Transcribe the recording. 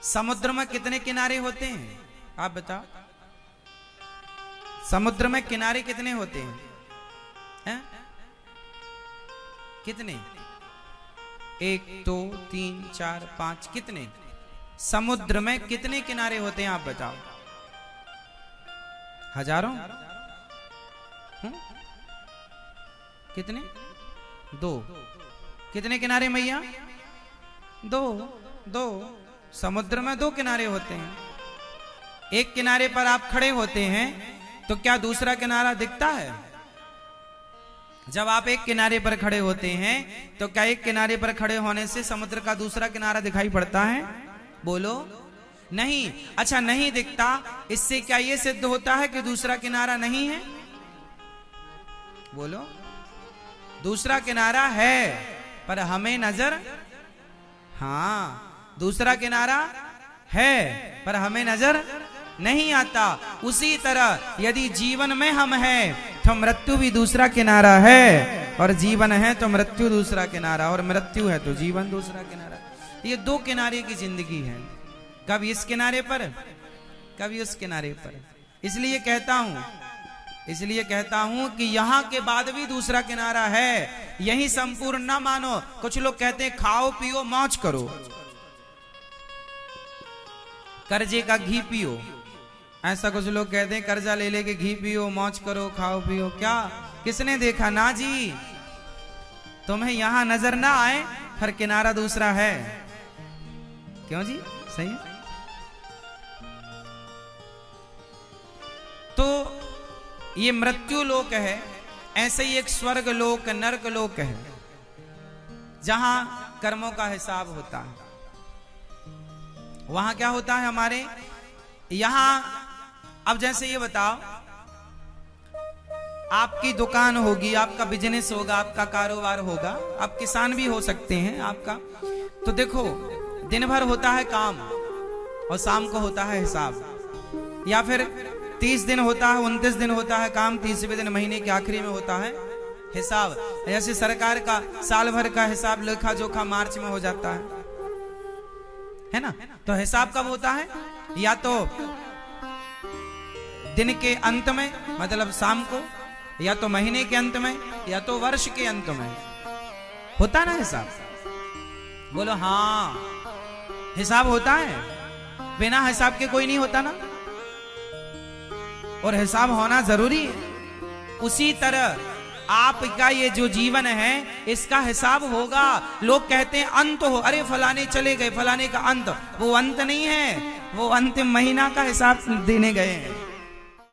समुद्र में कितने किनारे होते हैं आप बताओ? समुद्र में किनारे कितने होते हैं? कितने? 1 2 3 4 5 कितने? समुद्र में कितने किनारे होते हैं आप बताओ? हजारों? कितने? 2। कितने किनारे मैया? 2। समुद्र में 2 किनारे होते हैं। एक किनारे पर आप खड़े होते हैं तो क्या दूसरा किनारा दिखता है? जब आप एक किनारे पर खड़े होते हैं तो क्या एक किनारे पर खड़े होने से समुद्र का दूसरा किनारा दिखाई पड़ता है? बोलो नहीं। अच्छा नहीं दिखता, इससे क्या यह सिद्ध होता है कि दूसरा किनारा नहीं है? बोलो दूसरा किनारा है पर हमें नजर, हाँ दूसरा किनारा है पर हमें नजर नहीं आता। उसी तरह यदि जीवन में हम हैं तो मृत्यु भी दूसरा किनारा है, और जीवन है तो मृत्यु दूसरा किनारा, और मृत्यु है तो जीवन दूसरा किनारा। ये 2 किनारे की जिंदगी है, कभी इस किनारे पर कभी उस किनारे पर। इसलिए कहता हूं कि यहां के बाद भी दूसरा किनारा है, यही संपूर्ण ना मानो। कुछ लोग कहते हैं खाओ पियो मौज करो, कर्जे का घी पियो, ऐसा कुछ लोग कहते हैं कर्जा ले लेके घी पियो मौज करो खाओ पियो। क्या किसने देखा? ना जी, तुम्हें यहां नजर ना आए हर किनारा दूसरा है। क्यों जी? सही है। तो ये मृत्यु लोक है, ऐसे ही एक स्वर्ग लोक नरक लोक है जहां कर्मों का हिसाब होता है। वहां क्या होता है हमारे यहां? अब जैसे ये बताओ, आपकी दुकान होगी, आपका बिजनेस होगा, आपका कारोबार होगा, आप किसान भी हो सकते हैं आपका। तो देखो दिन भर होता है काम और शाम को होता है हिसाब, या फिर 30 दिन होता है, 29 दिन होता है काम, 30वें दिन महीने के आखिरी में होता है हिसाब। जैसे सरकार का साल भर का हिसाब लेखा जोखा मार्च में हो जाता है ना? तो हिसाब कब होता है? या तो दिन के अंत में, मतलब शाम को, या तो महीने के अंत में, या तो वर्ष के अंत में होता है ना हिसाब। बोलो हाँ, हिसाब होता है, बिना हिसाब के कोई नहीं होता ना, और हिसाब होना जरूरी है। उसी तरह आपका ये जो जीवन है इसका हिसाब होगा। लोग कहते हैं अंत हो, अरे फलाने चले गए, फलाने का अंत, वो अंत नहीं है, वो अंतिम महीना का हिसाब देने गए हैं।